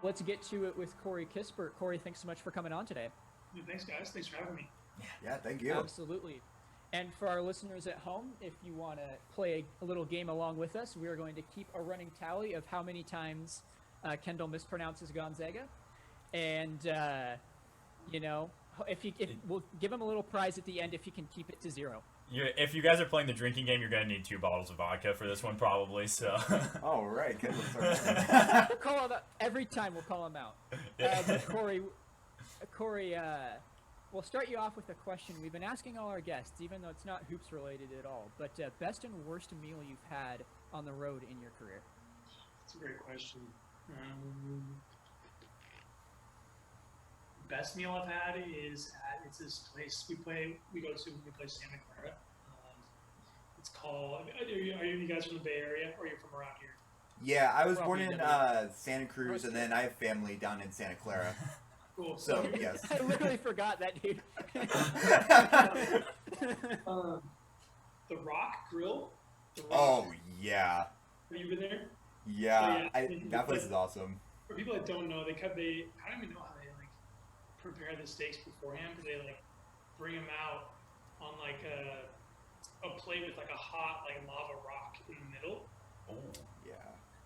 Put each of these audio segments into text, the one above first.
let's get to it with Corey Kispert. Corey, thanks so much for coming on today. Yeah, thanks, guys. Thanks for having me. Yeah, thank you. Absolutely. And for our listeners at home, if you want to play a little game along with us, we are going to keep a running tally of how many times Kendall mispronounces Gonzaga. And, if we'll give him a little prize at the end if he can keep it to 0. If you guys are playing the drinking game, you're going to need 2 bottles of vodka for this one, probably. So. All right, Kendall. We'll call him out. Every time we'll call him out. But Corey, we'll start you off with a question we've been asking all our guests, even though it's not hoops related at all. But best and worst meal you've had on the road in your career? That's a great question. Best meal I've had is it's this place we go to when we play Santa Clara. It's called. Are you guys from the Bay Area, or are you from around here? Yeah, I was born in Santa Cruz, and then I have family down in Santa Clara. Cool. So yes. I literally forgot that, dude. The Rock Grill. Oh yeah. Have you been there? Yeah, So, that place is awesome. For people that don't know, I don't even know how they prepare the steaks beforehand, because they bring them out on a plate with a hot lava rock in the middle. Oh. Yeah.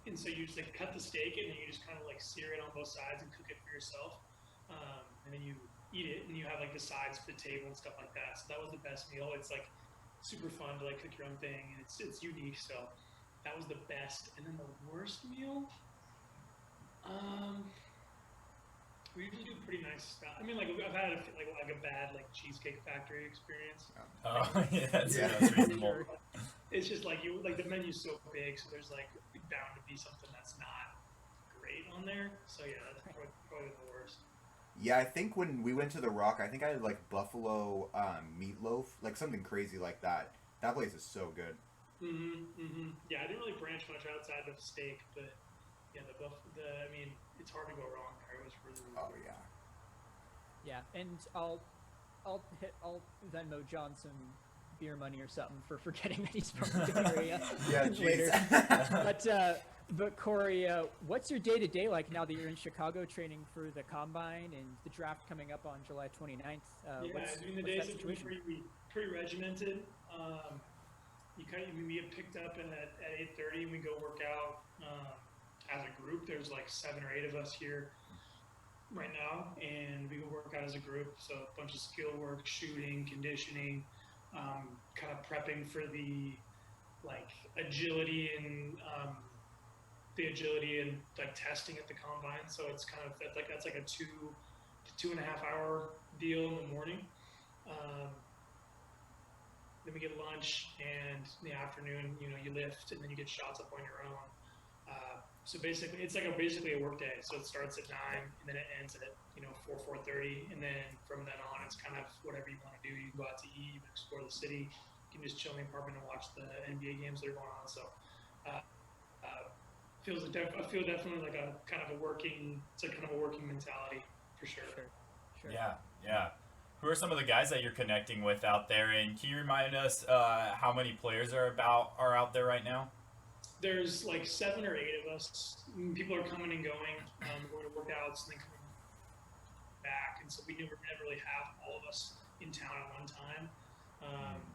And so you just cut the steak, and then you just kind of sear it on both sides and cook it for yourself. And then you eat it, and you have the sides for the table and stuff like that. So that was the best meal. It's super fun to cook your own thing, and it's unique. So that was the best. And then the worst meal, we usually do pretty nice stuff. I mean, I've had a bad Cheesecake Factory experience. Oh yeah, that's reasonable. It's just the menu's so big, so there's bound to be something that's not great on there. So yeah, that's probably the worst. Yeah, I think when we went to the Rock, I think I had buffalo meatloaf, something crazy like that. That place is so good. Yeah, I didn't really branch much outside of steak, but yeah, it's hard to go wrong there. It was really Oh good. Yeah, and I'll Venmo John some beer money or something for forgetting that he's from the area. Yeah, later. But Corey, what's your day-to-day like now that you're in Chicago training for the Combine and the draft coming up on July 29th? The days have been pretty regimented. We get picked up at 8:30 and we go work out as a group. There's 7 or 8 of us here right now, and we go work out as a group. So a bunch of skill work, shooting, conditioning, kind of prepping for the agility and testing at the Combine. So it's kind of that's a 2 to 2.5 hour deal in the morning. Then we get lunch, and in the afternoon, you lift, and then you get shots up on your own. So basically, it's basically a work day. So it starts at 9, and then it ends at 4:30, and then from then on, it's kind of whatever you want to do. You can go out to eat, you can explore the city, you can just chill in the apartment and watch the NBA games that are going on. So I feel definitely like a kind of a working mentality for sure. Sure. Yeah. Who are some of the guys that you're connecting with out there, and can you remind us how many players are out there right now? There's 7 or 8 of us. People are coming and going. We're going to workouts and then coming back, and so we never really have all of us in town at one time.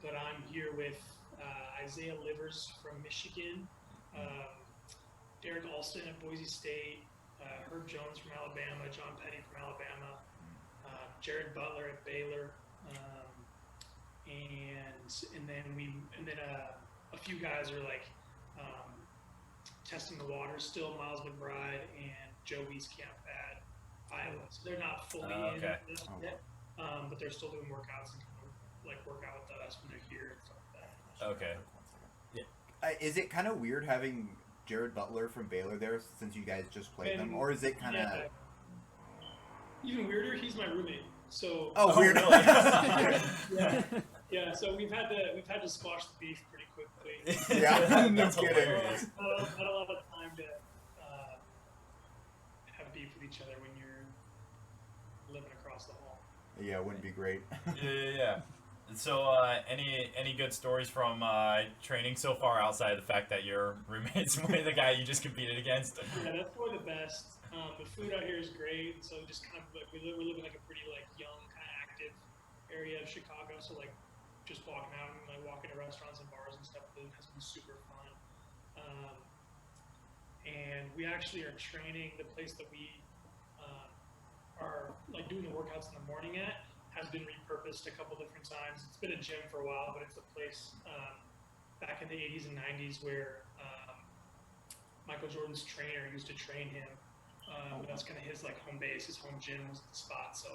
But I'm here with Isaiah Livers from Michigan, Derek Alston at Boise State, Herb Jones from Alabama, John Petty from Alabama, Jared Butler at Baylor, and then a few guys are testing the waters still. Miles McBride and Joe Wieskamp at Iowa, so they're not fully in yet, but they're still doing workouts and work out with us when they're here and stuff like that. Okay. Yeah. Is it kind of weird having Jared Butler from Baylor there since you guys just played them, or is it kind of even weirder? He's my roommate, so. Oh, weird. Really? Yeah. So we've had to squash the beef pretty quickly. Yeah, no That's kidding. hilarious. Not a lot of time to have beef with each other when you're living across the hall. Yeah, it wouldn't be great. Yeah. So, any good stories from training so far outside of the fact that you're roommates with the guy you just competed against? Yeah, that's probably the best. The food out here is great. So just kind of like we live in like a pretty like young, kind of active area of Chicago. So like just walking out and like walking to restaurants and bars and stuff has been super fun. And we actually are training the place that we are like doing the workouts in the morning at has been repurposed a couple different times. It's been a gym for a while, but it's a place back in the 80s and 90s where Michael Jordan's trainer used to train him. That's kind of his like home base, his home gym was the spot. So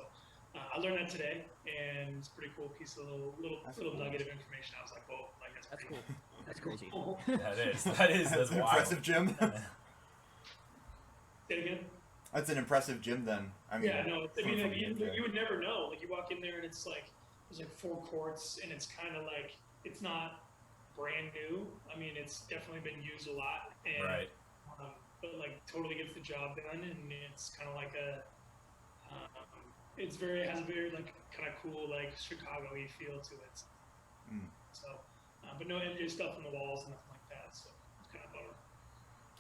I learned that today, and it's a pretty cool piece of little nugget of information. I was like, whoa, like that's cool. That's crazy. That's an wild. impressive gym. Say it again. That's an impressive gym then. I mean, yeah, no, I mean, you would never know. Like you walk in there and it's like there's like 4 courts, and it's kind of like it's not brand new. I mean, it's definitely been used a lot, and Right. But like totally gets the job done, and it's kind of like a it has a very like kind of cool like Chicago-y feel to it. So, but no MJ stuff on the walls and nothing like that. So it's kind of bummer.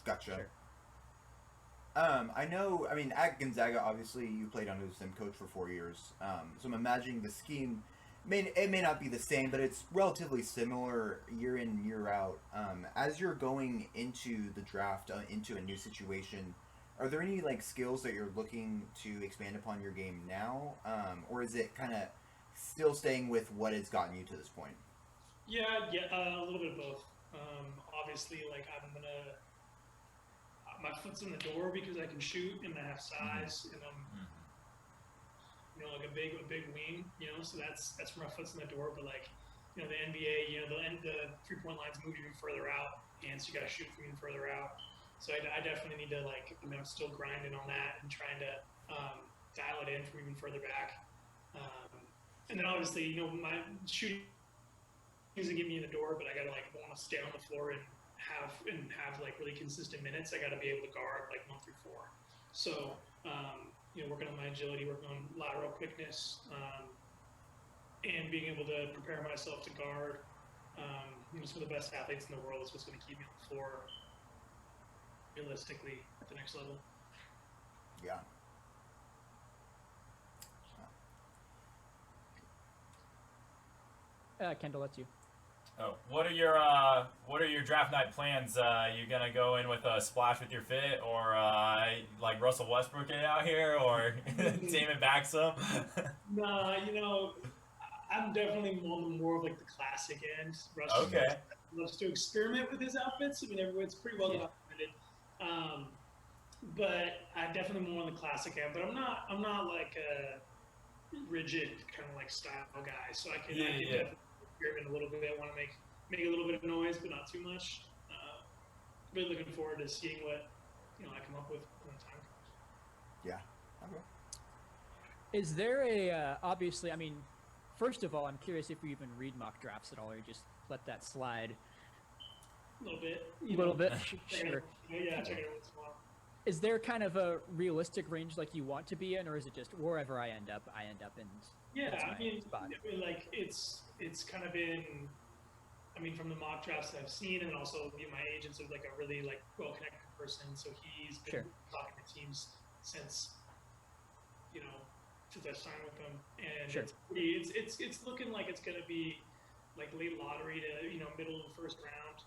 Gotcha. Sure. I know. I mean, at Gonzaga, obviously, you played under the same coach for 4 years. So I'm imagining the scheme may not be the same, but it's relatively similar year in, year out. As you're going into the draft, into a new situation, are there any like skills that you're looking to expand upon your game now, or is it kind of still staying with what has gotten you to this point? Yeah, a little bit of both. Obviously, like my foot's in the door because I can shoot and I have size, and I'm like a big wing, so that's where my foot's in the door. But like, the NBA, the 3-point lines move even further out, and so you got to shoot from even further out. So I definitely need to like, I'm still grinding on that and trying to dial it in from even further back. And then obviously, my shooting doesn't get me in the door, but I got to like want to stay on the floor and have like really consistent minutes. I got to be able to guard like 1 through 4. So. Working on my agility, working on lateral quickness, and being able to prepare myself to guard. Some of the best athletes in the world is what's going to keep me on the floor realistically at the next level. Yeah. Kendall, that's you. Oh, what are your draft night plans? You gonna go in with a splash with your fit, or like Russell Westbrook it out here, or tame it back some? Nah, I'm definitely more of like the classic end. Russell loves to experiment with his outfits. I mean, it's pretty well documented. But I definitely more on the classic end. But I'm not like a rigid kind of like style guy. So I can definitely experiment a little bit. I want to make a little bit of noise, but not too much. Really looking forward to seeing what I come up with when the time comes. Yeah. Okay. Is there a obviously? I mean, first of all, I'm curious if you even read mock drafts at all, or you just let that slide. A little bit. A little bit. Sure. Yeah, check it out once in a while. Is there kind of a realistic range like you want to be in, or is it just wherever I end up in? Yeah, I mean, spot. like it's kind of been. I mean, from the mock drafts that I've seen, and also my agent's like a really like well-connected person, so he's been talking to teams since I signed with them, and it's looking like it's gonna be like late lottery to middle of the first round,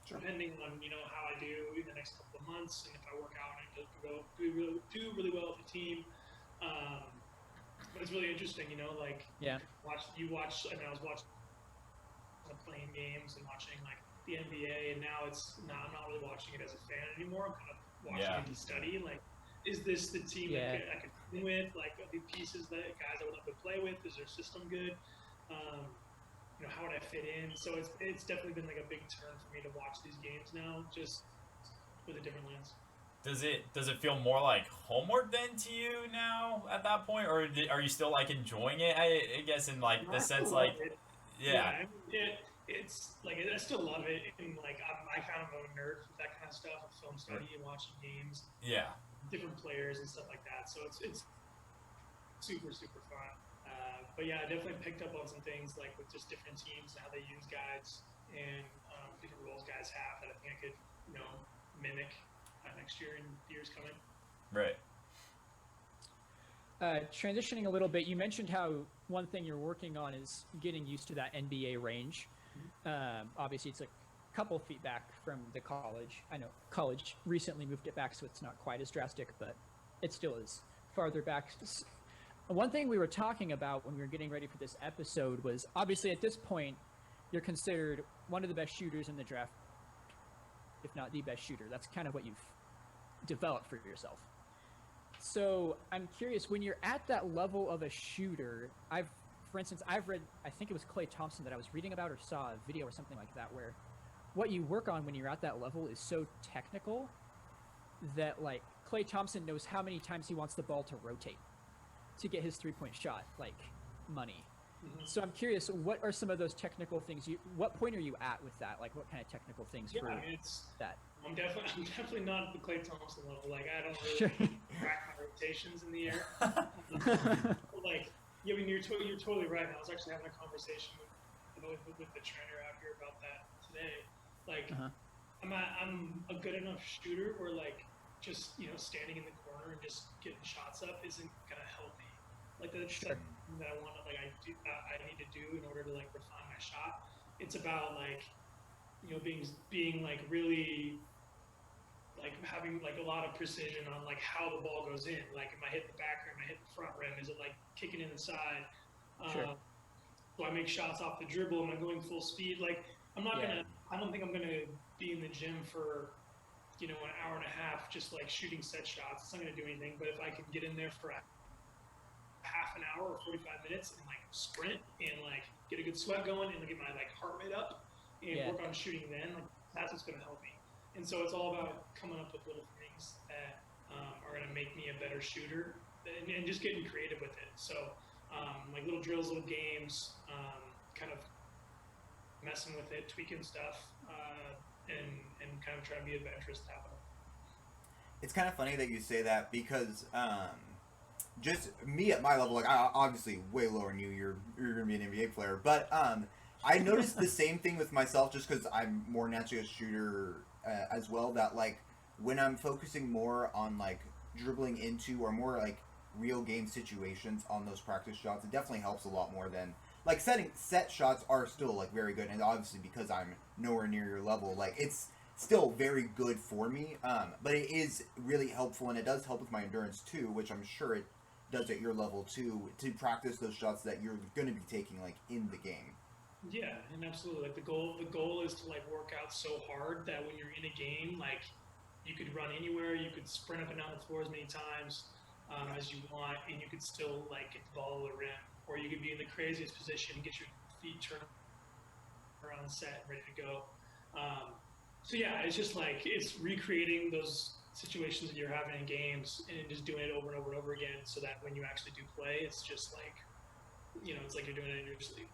depending on how I do in the next couple of months, and if I work out and do really well with the team. But it's really interesting, like I was watching playing games and watching like the NBA, and now I'm not really watching it as a fan anymore. I'm kind of watching it to study. Like, is this the team that I could win with? Like, are the pieces that guys I would love to play with? Is their system good? How would I fit in? So it's definitely been like a big turn for me to watch these games now, just with a different lens. Does it feel more like homework then to you now at that point, or are you still like enjoying it? I guess in like the sense like. Yeah. It's like I still love it, and like I kind of am a nerd with that kind of stuff, with film study and watching games, different players and stuff like that. So it's super fun. But yeah, I definitely picked up on some things like with just different teams and how they use guys and different roles guys have that I think I could mimic next year and years coming. Right. Transitioning a little bit, you mentioned how one thing you're working on is getting used to that NBA range. Obviously, it's a couple feet back from the college. I know college recently moved it back, so it's not quite as drastic, but it still is farther back. One thing we were talking about when we were getting ready for this episode was, obviously at this point, you're considered one of the best shooters in the draft, if not the best shooter. That's kind of what you've developed for yourself. So I'm curious, when you're at that level of a shooter, for instance, I've read, I think it was Klay Thompson that I was reading about or saw a video or something like that, where what you work on when you're at that level is so technical that, like, Klay Thompson knows how many times he wants the ball to rotate to get his three-point shot, like money. Mm-hmm. So I'm curious, what are some of those technical things? What point are you at with that? Like, what kind of technical things for that? I'm definitely not at the Klay Thompson level. Like, I don't Sure. really track my rotations in the air. Like, yeah, I mean, you're totally right. I was actually having a conversation with the trainer out here about that today. Like, I'm a good enough shooter where, like, just, you know, standing in the corner and just getting shots up isn't gonna help me. Like, that's something that I want to, like, I need to do in order to, like, refine my shot. It's about, like, you know, being like really, like, having like a lot of precision on like how the ball goes in. Like, am I hitting the back rim? Am I hitting the front rim? Is it like kicking in the side? Sure. Do I make shots off the dribble? Am I going full speed? Like, I don't think I'm gonna be in the gym for, you know, an hour and a half just like shooting set shots. It's not gonna do anything. But if I can get in there for half an hour or 45 minutes and like sprint and like get a good sweat going and get my like heart rate up and work on shooting, then like that's what's going to help me. And so it's all about coming up with little things that are going to make me a better shooter and just getting creative with it. So like little drills, little games, kind of messing with it, tweaking stuff, and kind of trying to be adventurous that way. It's kind of funny that you say that because just me at my level, like, I obviously way lower than you. You're gonna be an NBA player, but I noticed the same thing with myself just because I'm more naturally a shooter as well. That like when I'm focusing more on like dribbling into or more like real game situations on those practice shots, it definitely helps a lot more than like set shots are still like very good, and obviously because I'm nowhere near your level, like it's still very good for me. But it is really helpful, and it does help with my endurance too, which I'm sure it does at your level too, to practice those shots that you're going to be taking like in the game. Yeah, and absolutely. Like the goal is to like work out so hard that when you're in a game, like you could run anywhere, you could sprint up and down the floor as many times as you want, and you could still like get the ball to the rim, or you could be in the craziest position and get your feet turned around set, ready to go. So yeah, it's just like it's recreating those situations that you're having in games and just doing it over and over and over again, so that when you actually do play, it's just like, you know, it's like you're doing it in your sleep.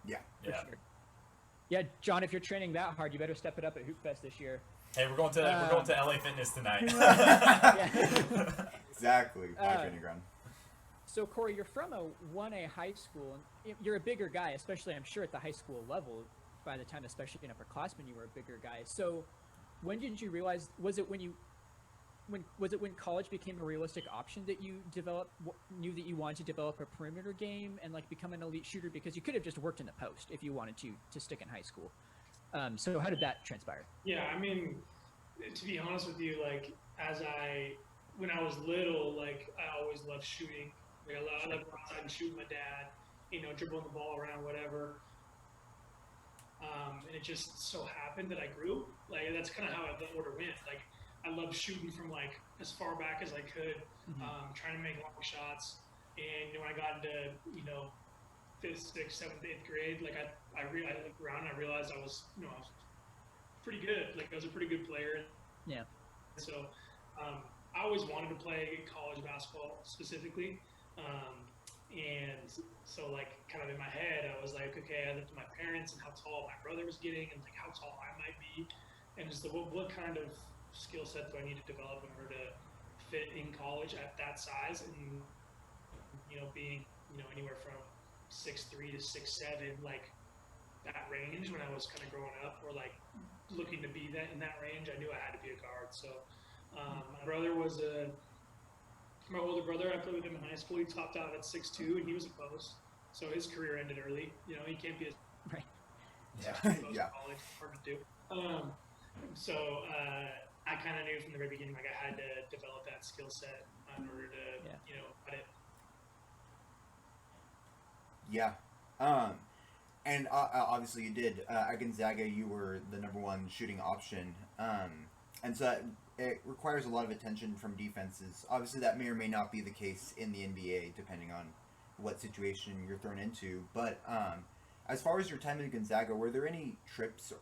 Yeah. For sure. Yeah, John, if you're training that hard, you better step it up at Hoop Fest this year. Hey, we're going to LA Fitness tonight. Exactly, my training ground. So Corey, you're from a 1A high school, and you're a bigger guy, especially I'm sure at the high school level. By the time, especially in upperclassmen, you were a bigger guy. So when did you realize? Was it when college became a realistic option that you knew that you wanted to develop a perimeter game and like become an elite shooter? Because you could have just worked in the post if you wanted to stick in high school. So how did that transpire? Yeah, I mean, to be honest with you, like when I was little, like I always loved shooting. Like I loved going outside and shooting my dad, you know, dribbling the ball around, whatever. And it just so happened that I grew. Like that's kind of how the order went. Like I loved shooting from like as far back as I could, trying to make long shots. And when I got into, you know, 5th, 6th, 7th, 8th grade, like I looked around and I realized I was pretty good. Like I was a pretty good player. Yeah. So I always wanted to play college basketball specifically. And so like kind of in my head, I was like, okay, I looked at my parents and how tall my brother was getting and like how tall I might be. And just what kind of skill set do I need to develop in order to fit in college at that size? And, you know, being, you know, anywhere from 6'3" to 6'7", like that range when I was kind of growing up, or like looking to be that in that range, I knew I had to be a guard. So my brother was a My older brother, I played with him in high school. He topped out at 6'2", and he was a post. So his career ended early. You know, he can't be a Right. Yeah. post Yeah. in college. Hard to do. So I kind of knew from the very beginning, like I had to develop that skill set in order to, you know, cut it. Yeah. And obviously you did. At Gonzaga, you were the #1 shooting option. And so it requires a lot of attention from defenses. Obviously, that may or may not be the case in the NBA, depending on what situation you're thrown into. But as far as your time in Gonzaga, were there any tricks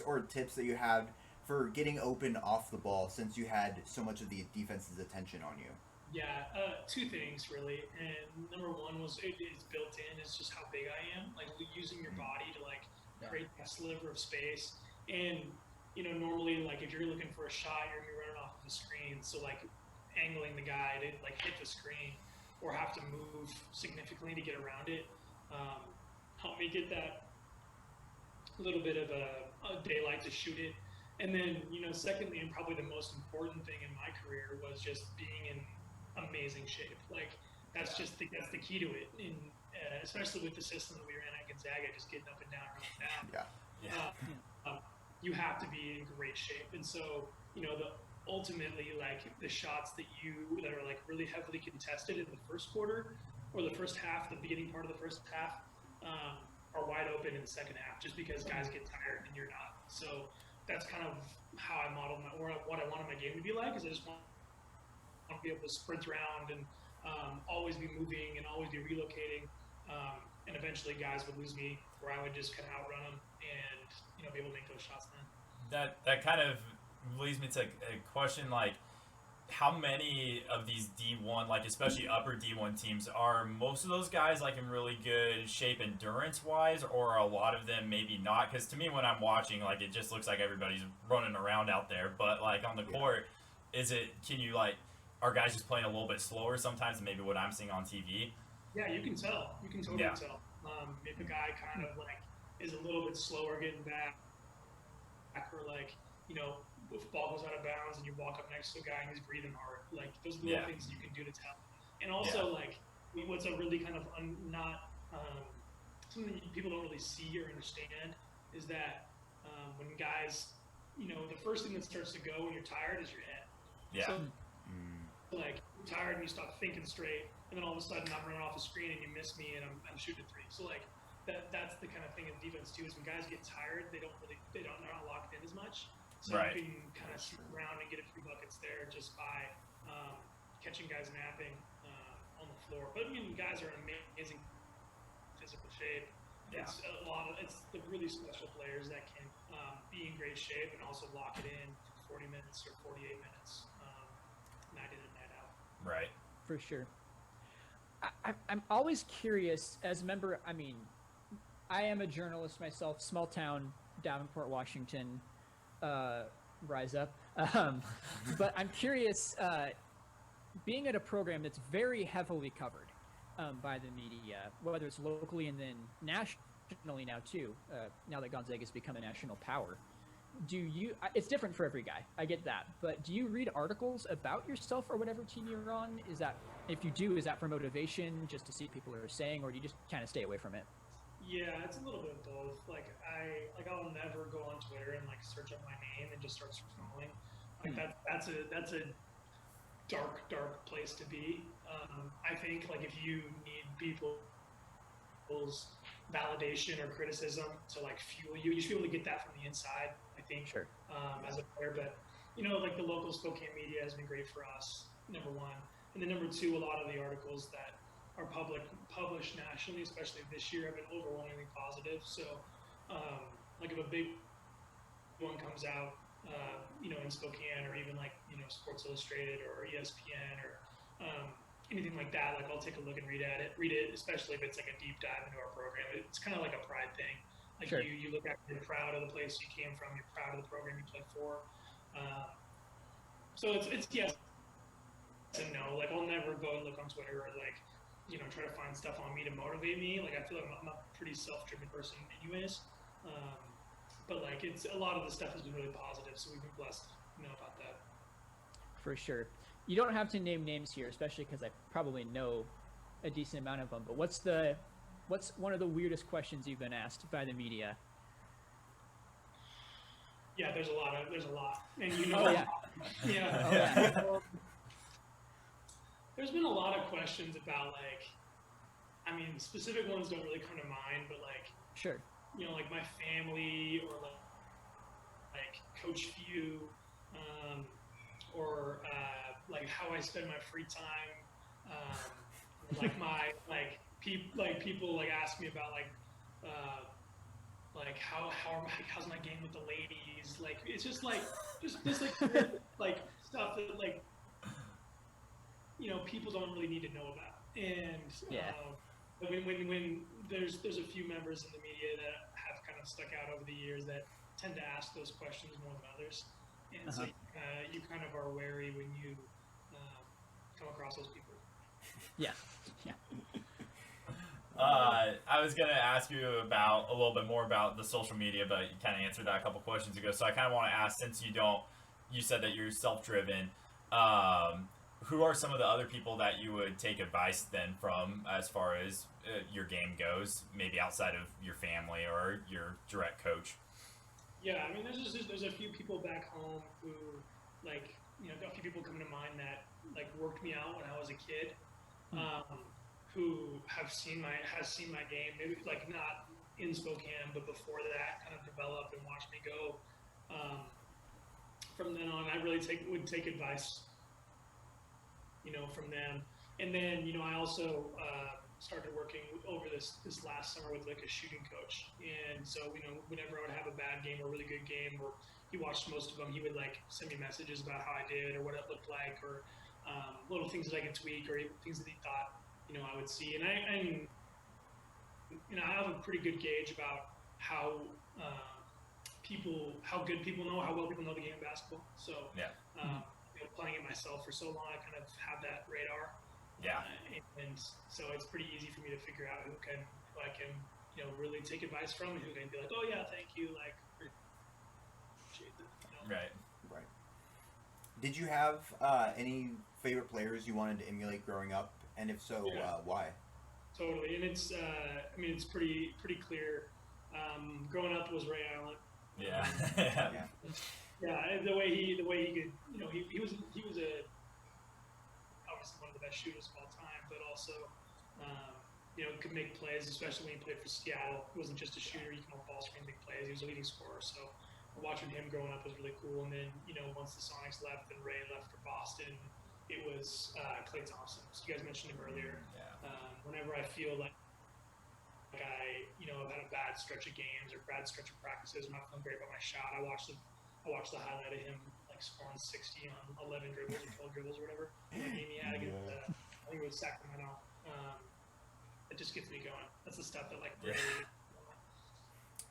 or tips that you had for getting open off the ball, since you had so much of the defense's attention on you? Yeah, two things really. And number one was it's built in. It's just how big I am. Like using your body to like create that sliver of space. And you know, normally like if you're looking for a shot, you're gonna be running off of the screen. So like angling the guy to like hit the screen or have to move significantly to get around it helped me get that little bit of a daylight to shoot it. And then, you know, secondly, and probably the most important thing in my career was just being in amazing shape. Like that's the key to it. And especially with the system that we ran at Gonzaga, just getting up and down, you have to be in great shape. And so, you know, ultimately like the shots that are like really heavily contested in the first quarter or the first half, the beginning part of the first half, are wide open in the second half, just because guys get tired and you're not. So that's kind of how I modeled what I wanted my game to be like. Is I just want to be able to sprint around and always be moving and always be relocating. And eventually guys would lose me, where I would just kind of outrun them and, you know, be able to make those shots then. That kind of leads me to a question, like, how many of these D1, like especially upper D1 teams, are most of those guys like in really good shape endurance-wise, or are a lot of them maybe not? Because to me, when I'm watching, like it just looks like everybody's running around out there. But like on the court, are guys just playing a little bit slower sometimes than maybe what I'm seeing on TV? Yeah, you can tell. You can totally tell. If a guy kind of like is a little bit slower getting back, or like, you know, if the ball goes out of bounds and you walk up next to a guy and he's breathing hard, like those little things you can do to tell. And also like what's a really kind of something that people don't really see or understand is that when guys, you know, the first thing that starts to go when you're tired is your head. Yeah. So, like you're tired and you stop thinking straight, and then all of a sudden I'm running off the screen and you miss me and I'm shooting a three. So like that's the kind of thing in defense too, is when they're not locked in as much. So you can kind of swoop around and get a few buckets there just by catching guys napping on the floor. But I mean, guys are in amazing physical shape. Yeah. It's the really special players that can be in great shape and also lock it in for 40 minutes or 48 minutes, night in and night out. Right. For sure. I'm always curious as a member. I mean, I am a journalist myself, small town, Davenport, Washington. Rise up. But I'm curious, being at a program that's very heavily covered by the media, whether it's locally and then nationally now too, now that Gonzaga has become a national power, it's different for every guy, I get that, but do you read articles about yourself or whatever team you're on? If you do, is that for motivation, just to see what people are saying, or do you just kind of stay away from it? Yeah, it's a little bit of both. I'll never go on Twitter and like search up my name and just start scrolling. Like that's a dark place to be. I think like if you need people's validation or criticism to like fuel you, you should be able to get that from the inside. I think as a player, but you know, like the local Spokane media has been great for us. Number one, and then number two, a lot of the articles that are published nationally, especially this year, have been overwhelmingly positive. So, like if a big one comes out, you know, in Spokane, or even like, you know, Sports Illustrated or ESPN or anything like that, like I'll take a look and read it, especially if it's like a deep dive into our program. It's kind of like a pride thing. Like you look at, you're proud of the place you came from, you're proud of the program you played for. So it's yes and no. Like I'll never go and look on Twitter or like, you know, try to find stuff on me to motivate me. Like I feel like I'm a pretty self-driven person anyways. But like a lot of the stuff has been really positive, so we've been blessed, you know, about that. For sure. You don't have to name names here, especially because I probably know a decent amount of them. But what's one of the weirdest questions you've been asked by the media? Yeah, there's a lot, and Oh yeah. yeah. Oh, yeah. There's been a lot of questions about specific ones don't really come to mind, but Sure. like my family or like Coach Few, or like how I spend my free time, like my people ask me about how's my game with the ladies, it's just stuff that people don't really need to know about. And when there's a few members in the media that have kind of stuck out over the years that tend to ask those questions more than others, and so you kind of are wary when you come across those people. Yeah. I was gonna ask you about a little bit more about the social media, but you kind of answered that a couple questions ago. So I kind of want to ask, since you said that you're self-driven, who are some of the other people that you would take advice then from as far as your game goes, maybe outside of your family or your direct coach? Yeah, there's a few people back home who a few people come to mind that worked me out when I was a kid, who has seen my game, maybe not in Spokane, but before that, kind of develop and watch me go. From then on, I really would take advice, from them. And then, I also started working over this last summer with a shooting coach. And so, whenever I would have a bad game or a really good game, or he watched most of them, he would send me messages about how I did or what it looked like, or little things that I could tweak, or things that he thought, I would see. And I have a pretty good gauge about how good people know, how well people know the game of basketball. So, playing it myself for so long, I kind of have that radar. Yeah. And so it's pretty easy for me to figure out who I can really take advice from, and who can be like, oh yeah, thank you, appreciate that. Right. Did you have any favorite players you wanted to emulate growing up, and if so, why? Totally, and it's it's pretty clear. Growing up was Ray Allen. Yeah. Yeah, the way he could, he was obviously one of the best shooters of all time, but also, could make plays, especially when he played for Seattle. He wasn't just a shooter; he came off ball screen, big plays. He was a leading scorer. So watching him growing up was really cool. And then, once the Sonics left and Ray left for Boston, it was Klay Thompson. So you guys mentioned him earlier. Yeah. Whenever I feel like I, I've had a bad stretch of games or bad stretch of practices, I'm not feeling great about my shot, I watch the highlight of him scoring 60 on 11 dribbles or 12 dribbles or whatever. The game he had against, I think it was Sacramento. It just gets me going. That's the stuff that really.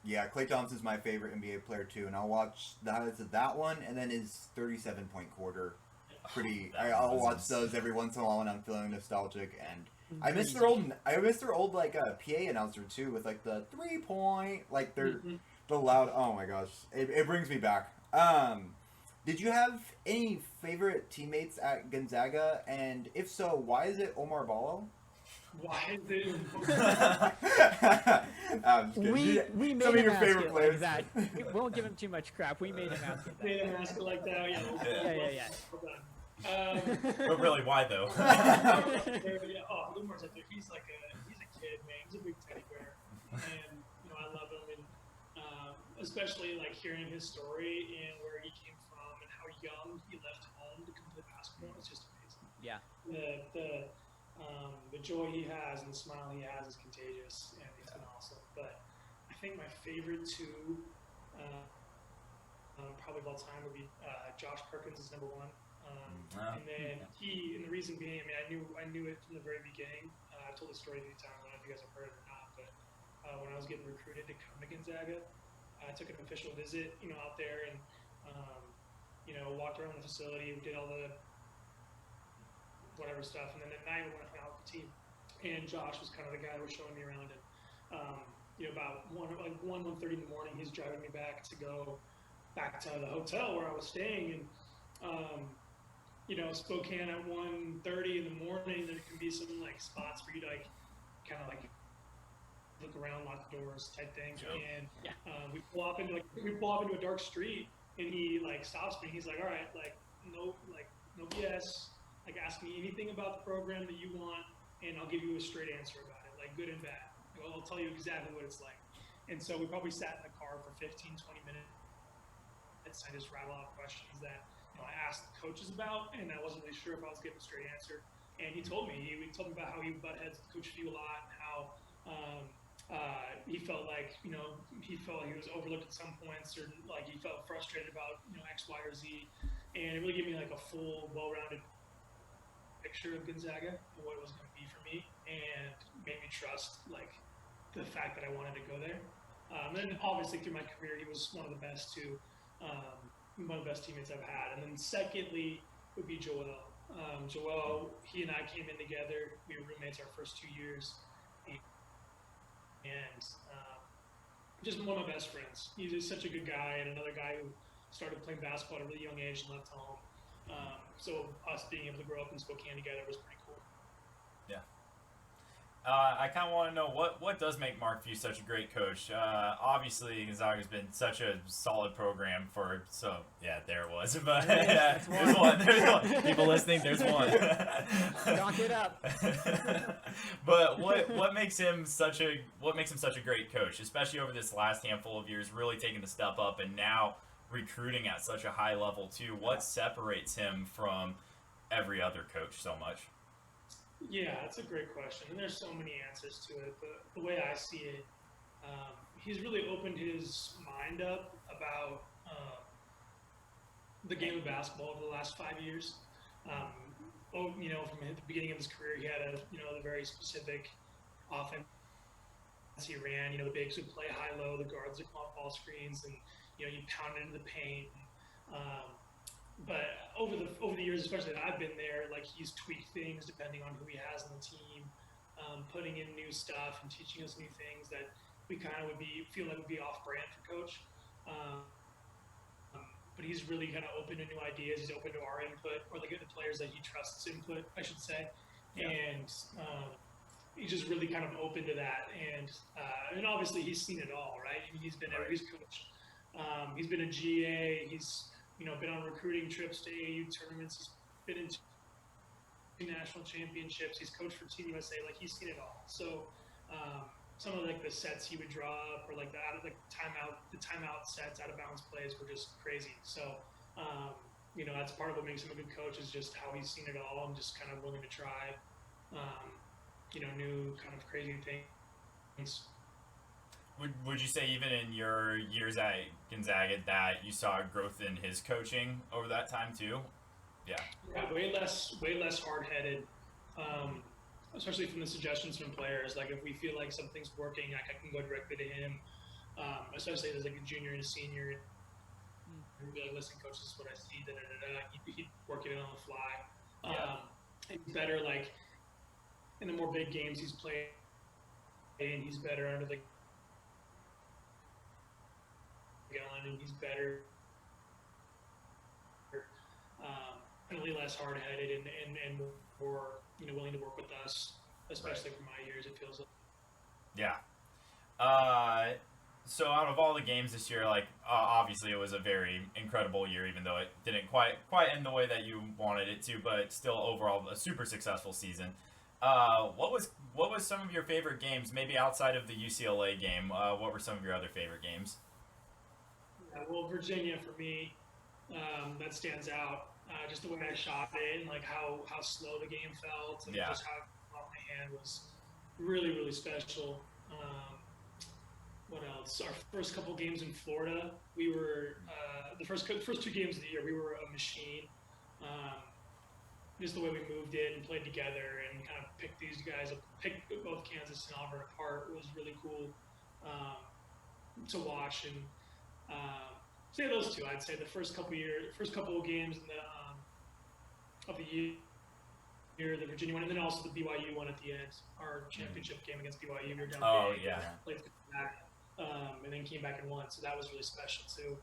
Yeah, Klay Thompson's my favorite NBA player too, and I'll watch the highlights of that one and then his 37-point quarter. I'll watch those every once in a while when I'm feeling nostalgic, and I miss their old PA announcer too, with the 3-point, the loud. Oh my gosh, it brings me back. Did you have any favorite teammates at Gonzaga, and if so, why is it Omar Ballo? Why is it? I'm just kidding. We made Some of him your ask favorite it players. like that. We won't give him too much crap. We made him ask it. Made him ask it like that. Yeah. Well done. But really, why though? Lumar's up there. He's a kid, man. He's a big teddy bear, and I love him, and especially hearing his story and where he came from and how young he left home to come play basketball. It's just amazing. Yeah. The joy he has and the smile he has is contagious, and it's been awesome. But I think my favorite two, probably of all time, would be Josh Perkins is number one. And then and the reason being, I knew it from the very beginning. I've told the story a few times. I don't know if you guys have heard it or not, but when I was getting recruited to come to Gonzaga, I took an official visit, out there, and walked around the facility. We did all the whatever stuff, and then at night we went out with the team. And Josh was kind of the guy who was showing me around, and about 1:30 in the morning, he's driving me back to go back to the hotel where I was staying, and Spokane at 1:30 in the morning, there can be some like spots for you to like kind of like look around, lock the doors type thing. Yep. And Yeah. we pull off into a dark street, and he like stops me. He's like, "All right, no BS. Like, ask me anything about the program that you want, and I'll give you a straight answer about it, like good and bad. I'll tell you exactly what it's like." And so we probably sat in the car for 15, 20 minutes. I just rattle off questions that I asked the coaches about, and I wasn't really sure if I was getting a straight answer. And he told me about how he butt heads with Coach Few a lot, and how he felt like he was overlooked at some points, or like he felt frustrated about X, Y, or Z. And it really gave me like a full, well-rounded picture of Gonzaga and what it was going to be for me, and made me trust like the fact that I wanted to go there. And then obviously through my career, he was one of the best too. One of the best teammates I've had. And then secondly would be Joel. Joel, he and I came in together. We were roommates our first 2 years, and just one of my best friends. He's just such a good guy, and another guy who started playing basketball at a really young age and left home. So us being able to grow up in Spokane together was pretty cool. Yeah. I kind of want to know what does make Mark Few such a great coach. Obviously, Gonzaga's been such a solid program for there it was. But That's there's one. People listening, there's one. Knock it up. But what makes him such a great coach, especially over this last handful of years, really taking the step up and now recruiting at such a high level too? What separates him from every other coach so much? Yeah, that's a great question, and there's so many answers to it. But the way I see it, he's really opened his mind up about the game of basketball over the last 5 years. From the beginning of his career, he had a very specific offense he ran. The bigs would play high-low, the guards would come off ball screens, and you pound into the paint. But over the years, especially that I've been there, like he's tweaked things depending on who he has on the team, putting in new stuff and teaching us new things that we kind of feel like would be off-brand for Coach. But he's really kind of open to new ideas. He's open to our input, or the players that he trusts input, I should say. Yeah. And he's just really kind of open to that. And obviously he's seen it all, right? I mean, he's been he's coached. He's been a GA. He's been on recruiting trips to AAU tournaments. He's been in two national championships. He's coached for Team USA. Like, he's seen it all. So some of like the sets he would draw up, or like the timeout sets, out of bounds plays were just crazy. So that's part of what makes him a good coach, is just how he's seen it all and just kind of willing to try new kind of crazy things. Would you say even in your years at Gonzaga that you saw growth in his coaching over that time too? Yeah, way less hard-headed, especially from the suggestions from players. Like, if we feel like something's working, I can go directly to him, especially as like a junior and a senior. And be like, "Listen, coach, this is what I see." He'd work it in on the fly. And better, like in the more big games he's played, and he's better under the gun, and he's better, really less hard-headed and more willing to work with us, especially for my years, it feels like. Yeah. So out of all the games this year, like obviously it was a very incredible year, even though it didn't quite end the way that you wanted it to, but still overall a super successful season. What was some of your favorite games, maybe outside of the UCLA game? What were some of your other favorite games? Well, Virginia for me, that stands out. Just the way I shot it, and like how slow the game felt, and just how it came off my hand was really, really special. What else? Our first couple games in Florida, we were the first 2 games of the year, we were a machine. Just the way we moved in and played together and kind of picked both Kansas and Auburn apart was really cool to watch. And say those two, I'd say the first couple of games in of the year, the Virginia one, and then also the BYU one at the end, our championship game against BYU. We were down big, played back, and then came back and won. So that was really special too.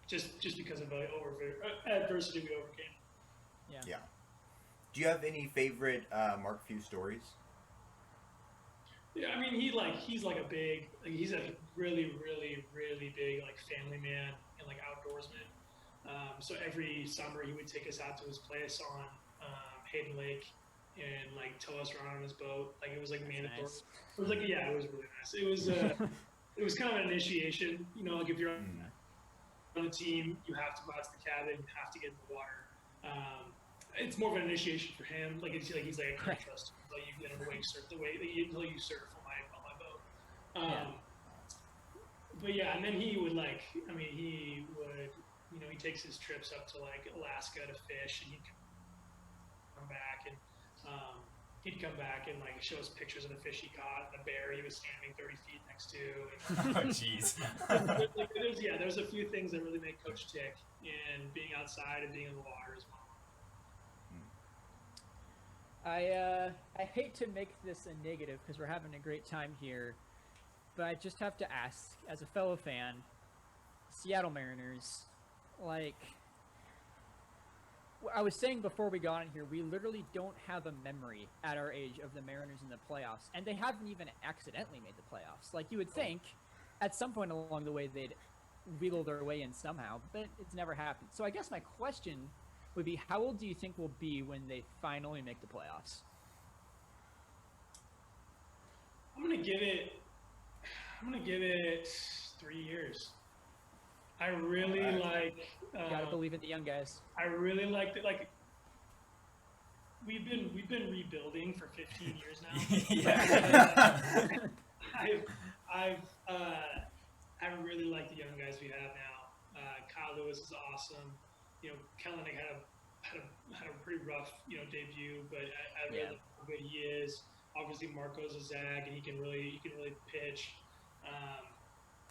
Just because of the adversity we overcame. Yeah. Do you have any favorite Mark Few stories? Yeah, I mean, he's he's a really, really, really big like family man and like outdoorsman. So every summer he would take us out to his place on Hayden Lake and like tow us around on his boat. Like it was like mandatory. Nice. It was like it was really nice. It was kind of an initiation. You know, like if you're on a team, you have to go out to the cabin, you have to get in the water. It's more of an initiation for him. Like he's like I can't trust you. Like you get him wake surf the way until you surf on my boat. But yeah, and then he would he takes his trips up to like Alaska to fish, and he'd come back and like show us pictures of the fish he caught, and the bear he was standing 30 feet next to. Oh, jeez. There's a few things that really make Coach tick, and being outside and being in the water as well. I hate to make this a negative because we're having a great time here, but I just have to ask, as a fellow fan, Seattle Mariners, like I was saying before we got in here, we literally don't have a memory at our age of the Mariners in the playoffs, and they haven't even accidentally made the playoffs. Like you would think, at some point along the way they'd wheedle their way in somehow, but it's never happened. So I guess my question would be, how old do you think we'll be when they finally make the playoffs? I'm gonna give it 3 years. I really like. You gotta believe in the young guys. I really like that. Like we've been rebuilding for 15 years now. Yeah. I really like the young guys we have now. Kyle Lewis is awesome. You know, Kellenic had a pretty rough debut, but I really like how good he is. Obviously, Marco's a zag, and he can really pitch.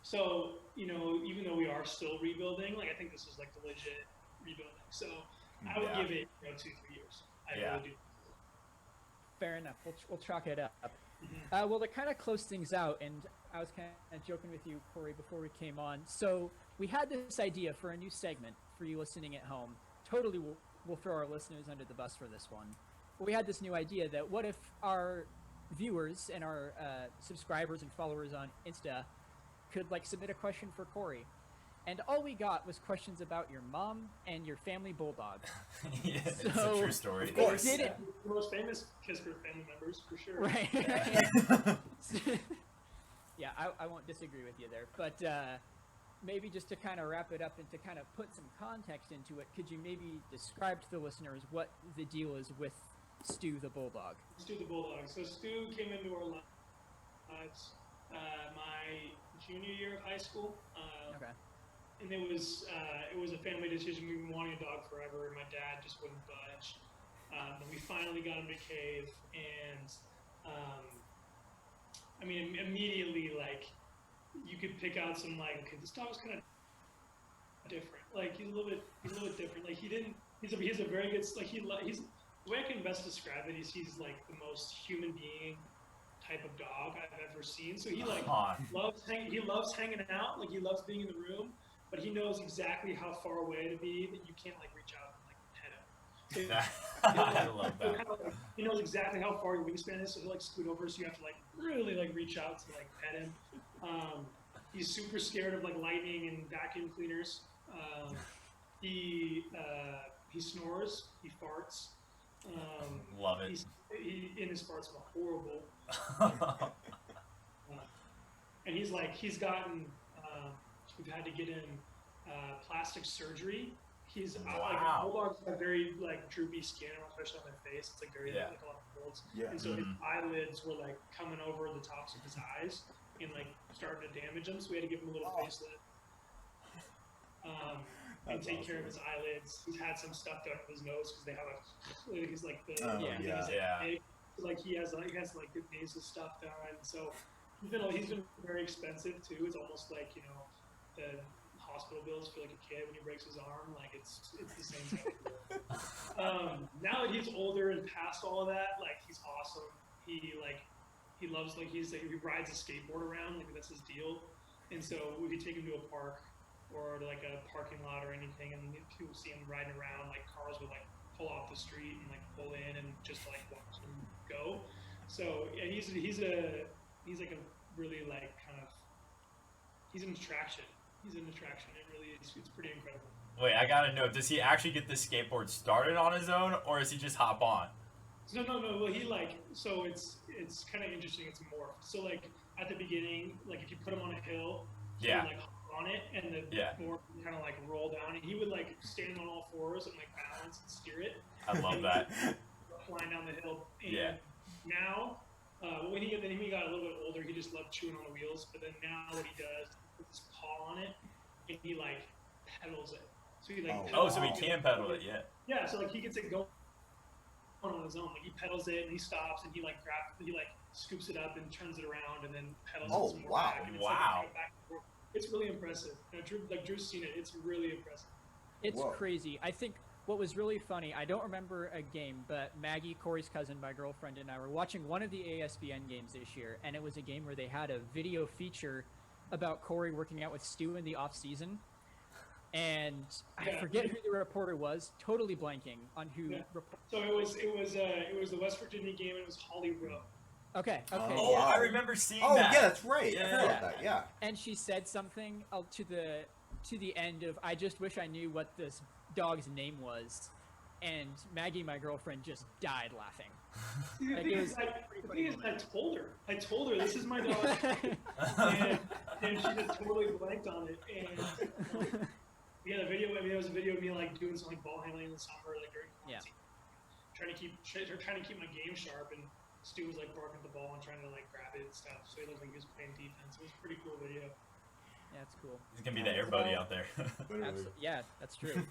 So, even though we are still rebuilding, like I think this is like the legit rebuilding. So I would give it 2-3 years. I really do. Fair enough. We'll chalk it up. Well, to kind of close things out, and I was kind of joking with you, Corey, before we came on. So we had this idea for a new segment for you listening at home. Totally, we'll throw our listeners under the bus for this one. But we had this new idea that what if our viewers and our subscribers and followers on Insta could like submit a question for Corey, and all we got was questions about your mom and your family bulldog. Yeah, it's a true story. Of course, The most famous Kispert family members for sure. Right. Yeah, I won't disagree with you there, but maybe just to kind of wrap it up and to kind of put some context into it, could you maybe describe to the listeners what the deal is with Stu the bulldog? Stu the bulldog. So Stu came into our lives my junior year of high school. Okay. And it was a family decision. We've been wanting a dog forever, and my dad just wouldn't budge. And we finally got him to cave, and immediately like you could pick out some like, okay, this dog's kind of different. Like he's a little bit different. Like he's a very good, like he's the way I can best describe it is he's like the most human being type of dog I've ever seen. So he like loves hanging out, like he loves being in the room, but he knows exactly how far away to be that you can't like reach out and like pet him. So, I love that. He knows exactly how far your wingspan is, so he'll like scoot over, so you have to like really like reach out to like pet him. He's super scared of like lightning and vacuum cleaners. He snores, he farts. Love it. And his farts are horrible. And he's gotten, we've had to get him plastic surgery. He's like bulldogs have very like droopy skin, especially on their face. It's like very like a lot of folds. Yeah. And so his eyelids were like coming over the tops of his eyes and like starting to damage them. So we had to give him a little facelift. And take care of his eyelids. He's had some stuff done with his nose because they have he's like the big. Like he has like the nasal stuff done. So he's been very expensive too. It's almost like the hospital bills for like a kid when he breaks his arm. Like it's the same thing. Now that he's older and past all of that, like he's awesome. He loves he rides a skateboard around, like that's his deal. And so if you take him to a park or to like a parking lot or anything, and people see him riding around, like cars would like pull off the the street and like pull in and just like watch him go. So yeah, he's like a really like kind of he's an attraction. He's an attraction. It really is. It's pretty incredible. Wait, I gotta know. Does he actually get the skateboard started on his own, or does he just hop on? No. Well, he like so it's kind of interesting. It's morphed. So like at the beginning, like if you put him on a hill, he Yeah. would like hop on it, and the board would kind of like roll down, and he would like stand on all fours and like balance and steer it. I love that. Flying down the hill. And Yeah. Now, when he got a little bit older, he just loved chewing on the wheels. But then now, what he does, he puts his paw on it, and he like pedals it. So he like. Oh, so he can pedal it, yeah. Yeah, so like he gets it going on his own. Like he pedals it and he stops and he like scoops it up and turns it around and then pedals it some more back. And it's Wow. Like, back and forth. It's really impressive. You know, Drew's seen it. It's really impressive. It's Whoa. crazy. I think what was really funny, I don't remember a game, but Maggie, Corey's cousin, my girlfriend, and I were watching one of the ASBN games this year, and it was a game where they had a video feature about Corey working out with Stu in the off season. And I forget who the reporter was, totally blanking on who. Yeah. So it was the West Virginia game, and it was Holly Rowe. Okay. Oh, wow. I remember seeing Oh that. yeah, that's right. I Yeah. forgot about that. Yeah. And she said something to the end of, "I just wish I knew what this dog's name was," and Maggie, my girlfriend, just died laughing. See, Like, the thing is, I told her this is my dog, and she just totally blanked on it. And yeah, the video. I mean, there was a video of me like doing some like ball handling in the summer, like during quarantine, trying to keep my game sharp, and Stu was like barking at the ball and trying to like grab it and stuff. So he looked like he was playing defense. It was a pretty cool video. Yeah, it's cool. He's gonna be the air buddy out there. Yeah, that's true.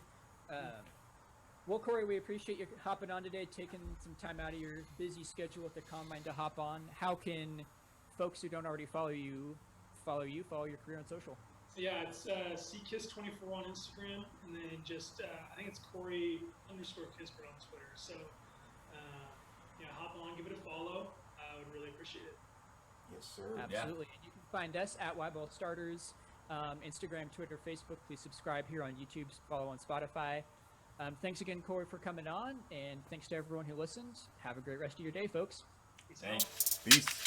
Well, Corey, we appreciate you hopping on today, taking some time out of your busy schedule at the Combine to hop on. How can folks who don't already follow your career on social? Yeah, it's ckiss24 on Instagram, and then just I think it's Corey_Kispert on Twitter. So yeah, hop on, give it a follow. I would really appreciate it. Yes, sir. Absolutely. And you can find us at Ball Starters, Instagram, Twitter, Facebook. Please subscribe here on YouTube, follow on Spotify. Thanks again, Corey, for coming on, and thanks to everyone who listened. Have a great rest of your day, folks. Peace out. Thanks. Peace.